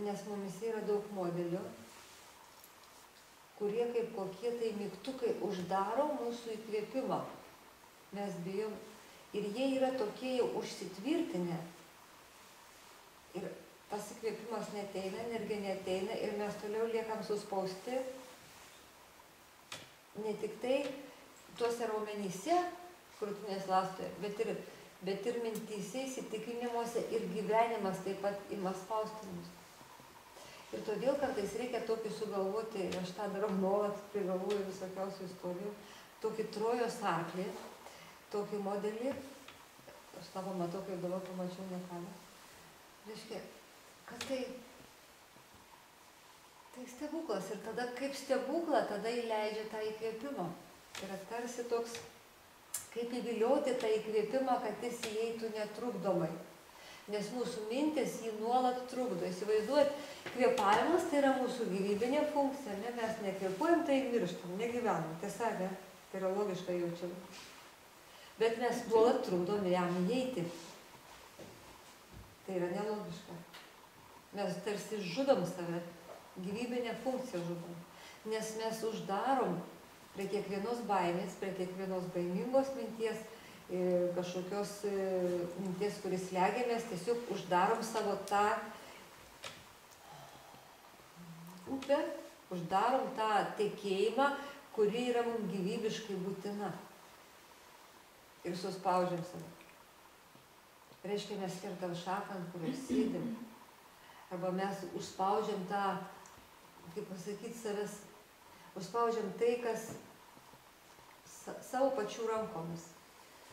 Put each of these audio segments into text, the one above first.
nes mumis yra daug modelių, kurie kaip kokie tai mygtukai uždaro mūsų įkvėpimą. Mes bijom. Ir jie yra tokie jau užsitvirtinę. Ir tas įkvėpimas neteina, energija neteina ir mes toliau liekam suspausti. Ne tik tai tuose raumenyse, krūtinės ląstoje, bet ir mintyse, įsitikinimuose ir gyvenimas taip pat ima spausti mus. Ir todėl kartais reikia tokį sugalvoti, ir aš tą darau nuolat, prigalvoju visokiausių istorijų, tokį Trojos arklį, tokį modelį, aš tą pamatau, kaip dabar pamačiau nekalę. Reiškia, kad tai stebuklas ir tada kaip stebuklą, tada įleidžia tą įkvėpimą. Tai yra tarsi toks, kaip įvilioti tą įkvėpimą, kad jis įeitų netrukdomai. Nes mūsų mintis jį nuolat trukdo. Įsivaizduojat, kvėpavimas tai yra mūsų gyvybinė funkcija, ne? Mes nekvėpuojam, tai mirštam, negyvenam, tiesa, ne? Tai yra logiška jaučiam. Bet mes nuolat trukdom jam įeiti. Tai yra nelogiška. Mes tarsi žudom save, gyvybinę funkciją žudom. Nes mes uždarom prie kiekvienos baimės, prie kiekvienos baimingos minties, kažkokios minties, kuris slegia, mes tiesiog uždarom savo tą upę, uždarom tą tekėjimą, kuri yra mums gyvybiškai būtina. Ir suspaudžiam save. Reiškia, mes kertam šaką, ant kurios sėdim. Arba mes užspaudžiam tą, kaip pasakyti, savęs, užspaudžiam tai, kas savo pačių rankomis.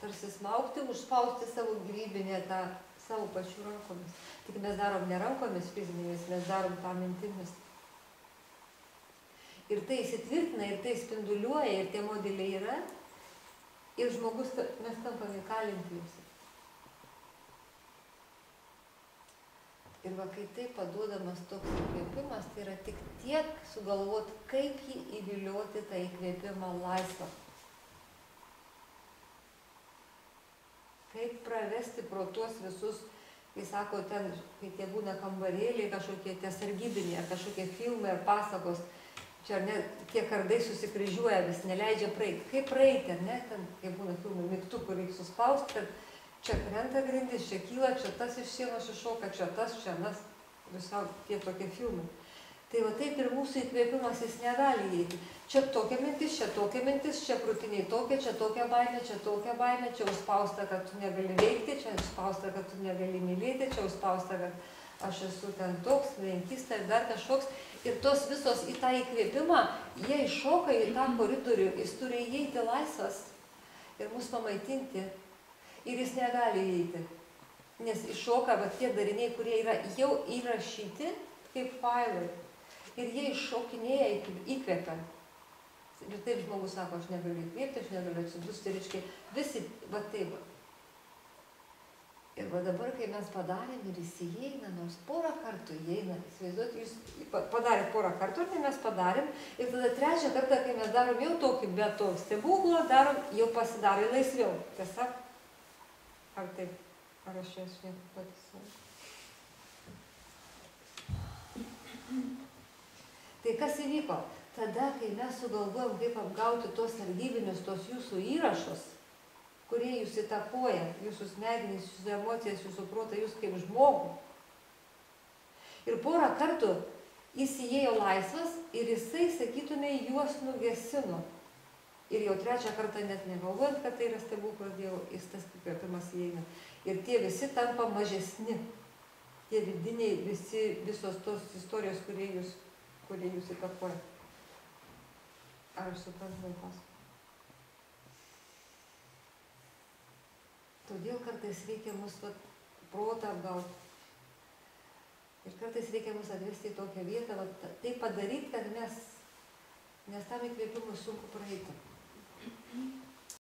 Tarsi smaugti, užspausti savo gyvybinę tą savo pačių rankomis. Tik mes darom ne rankomis fizinėmis, mes darom tą mintimis. Ir tai įsitvirtina, ir tai spinduliuoja, ir tie modeliai yra. Ir žmogus, mes tampam įkalinti juose. Ir va, kai tai paduodamas toks įkvėpimas, tai yra tik tiek sugalvot, kaip jį įvilioti tą įkvėpimą laisvą. Kaip pravesti pro tuos visus, kai sako, ten, kai tie būna kambarėliai, kažkokie tie sargybiniai, kažkokie filmai ar pasakos, čia ar ne, tie kardai susikryžiuoja, vis neleidžia praeiti. Kaip praeiti, ar ne, ten, kai būna filmai, mygtukų reikia suspausti, kad čia krenta grindis, čia kyla, čia tas iš sienos iššoka, čia tas, čia nas, visau tie tokie filmai. Tai va taip ir mūsų įkvėpimas jis negali įeiti. Čia tokia mintis, čia krūtiniai tokia, čia tokia baimė, čia užspausta, kad tu negali veikti, čia užspausta, kad tu negali mylėti, čia užspausta, kad aš esu ten toks, menkista ir dar kažkoks. Ir tos visos į tą įkvėpimą, jie iššoka į tą koridorių, jis turi įeiti laisvas ir mus pamaitinti. Ir jis negali įeiti, nes iššoka va tie dariniai, kurie yra jau įrašyti kaip failai. Ir jie iššokinėja įkvepiant. Ir taip žmogus sako, aš negaliu įkvėpti, aš negaliu atsidusti, reiškia, visi va taip. Ir va dabar, kai mes padarėm ir jis įeina, nors porą kartų įeina, įsivaizduot, jūs padarėt porą kartų, ir mes padarėm, ir tada trečią kartą, kai mes darom jau tokį be to stebuklo, darom, jau pasidarai laisviau. Tiesa? Ar taip? Ar aš čia esu patys? Tai kas įvyko? Tada, kai mes sugalvojom, kaip apgauti tos sargybinius, tos jūsų įrašus, kurie jūs įtakoja, jūsų smegenys, jūsų emocijas, jūsų protą, jūs kaip žmogų. Ir porą kartų jis įėjo laisvas ir jisai, sakytume, juos nugesino. Ir jau trečią kartą net negalvojant, kad tai yra stebuklas Dievo, jis tas įkvėpimas įeina. Ir tie visi tampa mažesni. Tie vidiniai, visos tos istorijos, kurie jūs įtakoja. Ar aš suprantu vaikas? Todėl kartais reikia mūsų protą apgauti. Ir kartais reikia mus atvesti į tokią vietą, tai padaryti, kad nes tam įkvėpimui sunku praeiti.